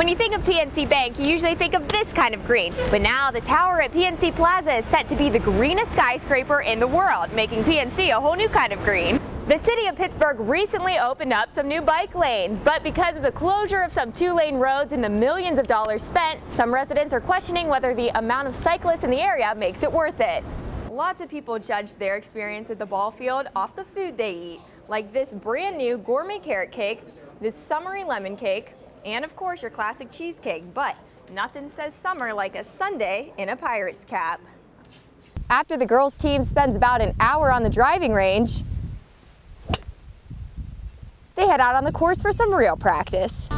When you think of PNC Bank, you usually think of this kind of green. But now the tower at PNC Plaza is set to be the greenest skyscraper in the world, making PNC a whole new kind of green. The city of Pittsburgh recently opened up some new bike lanes, but because of the closure of some two-lane roads and the millions of dollars spent, some residents are questioning whether the amount of cyclists in the area makes it worth it. Lots of people judge their experience at the ball field off the food they eat, like this brand new gourmet carrot cake, this summery lemon cake, and of course your classic cheesecake, but nothing says summer like a sundae in a Pirates cap. After the girls team spends about an hour on the driving range, they head out on the course for some real practice.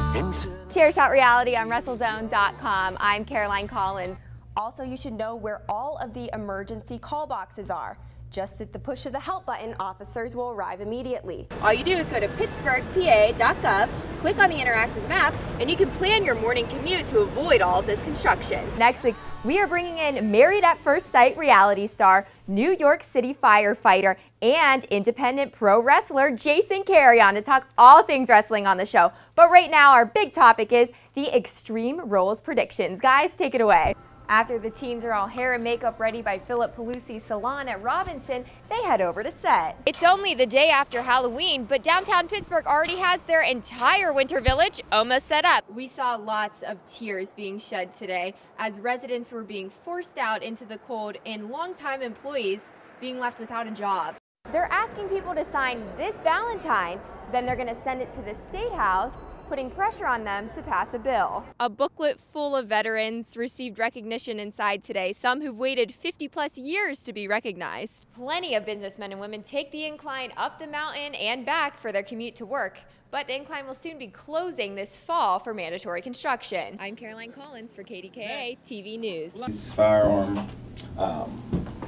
Chair Shot Reality on WrestleZone.com. I'm Caroline Collins. Also, you should know where all of the emergency call boxes are. Just at the push of the help button, officers will arrive immediately. All you do is go to pittsburghpa.gov, click on the interactive map, and you can plan your morning commute to avoid all of this construction. Next week, we are bringing in Married at First Sight reality star, New York City firefighter, and independent pro wrestler Jason Carey on to talk all things wrestling on the show. But right now, our big topic is the Extreme Rules predictions. Guys, take it away. After the teens are all hair and makeup ready by Philip Pelusi's salon at Robinson, they head over to set. It's only the day after Halloween, but downtown Pittsburgh already has their entire winter village almost set up. We saw lots of tears being shed today as residents were being forced out into the cold and longtime employees being left without a job. They're asking people to sign this Valentine, then they're going to send it to the State House, putting pressure on them to pass a bill. A booklet full of veterans received recognition inside today, some who've waited 50+ years to be recognized. Plenty of businessmen and women take the incline up the mountain and back for their commute to work, but the incline will soon be closing this fall for mandatory construction. I'm Caroline Collins for KDKA TV News. Firearm,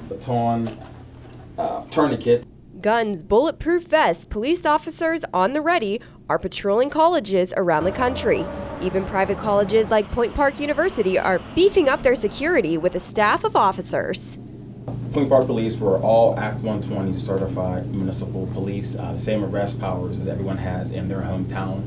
baton, tourniquet. Guns, bulletproof vests, police officers on the ready are patrolling colleges around the country. Even private colleges like Point Park University are beefing up their security with a staff of officers. Point Park Police were all Act 120 certified municipal police, the same arrest powers as everyone has in their hometown.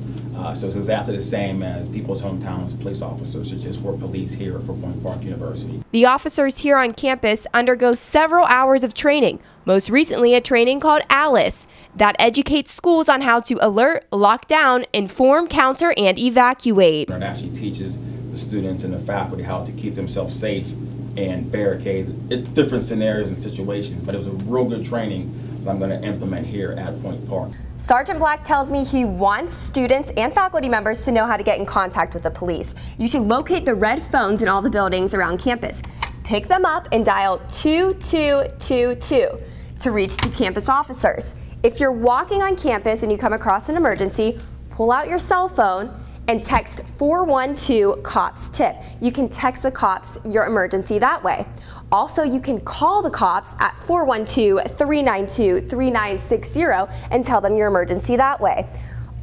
So it's exactly the same as people's hometowns, police officers. It's just we're police here for Point Park University. The officers here on campus undergo several hours of training, most recently a training called ALICE that educates schools on how to alert, lock down, inform, counter, and evacuate. It actually teaches the students and the faculty how to keep themselves safe and barricade. It's different scenarios and situations, but it was a real good training that I'm going to implement here at Point Park. Sergeant Black tells me he wants students and faculty members to know how to get in contact with the police. You should locate the red phones in all the buildings around campus. Pick them up and dial 2222 to reach the campus officers. If you're walking on campus and you come across an emergency, pull out your cell phone and text 412 COPS tip. You can text the cops your emergency that way. Also, you can call the cops at 412-392-3960 and tell them your emergency that way.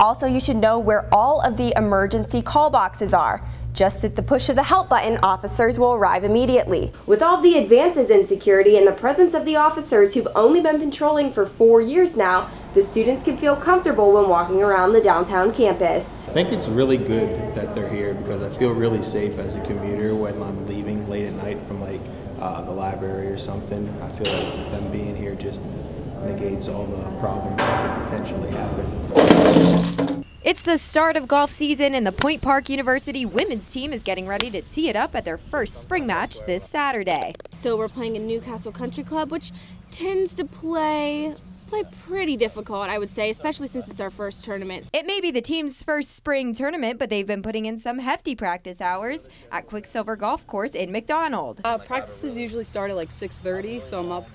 Also, you should know where all of the emergency call boxes are. Just at the push of the help button, officers will arrive immediately. With all the advances in security and the presence of the officers who've only been patrolling for 4 years now, the students can feel comfortable when walking around the downtown campus. I think it's really good that they're here because I feel really safe as a commuter when I'm leaving late at night from like the library or something. I feel like them being here just negates all the problems that could potentially happen. It's the start of golf season and the Point Park University women's team is getting ready to tee it up at their first spring match this Saturday. So we're playing in Newcastle Country Club, which tends to play pretty difficult, I would say, especially since it's our first tournament. It may be the team's first spring tournament, but they've been putting in some hefty practice hours at Quicksilver Golf Course in McDonald. Practices usually start at like 6:30, so I'm up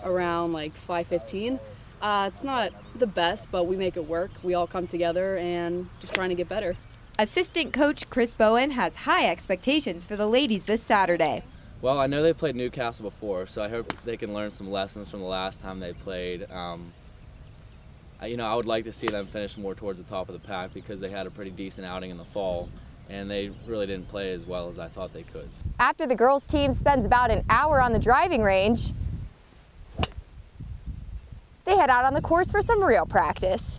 around like 5:15. It's not the best, but we make it work. We all come together and just trying to get better. Assistant coach Chris Bowen has high expectations for the ladies this Saturday. Well, I know they played Newcastle before, so I hope they can learn some lessons from the last time they played. I would like to see them finish more towards the top of the pack because they had a pretty decent outing in the fall, and they really didn't play as well as I thought they could. After the girls team spends about an hour on the driving range, they head out on the course for some real practice.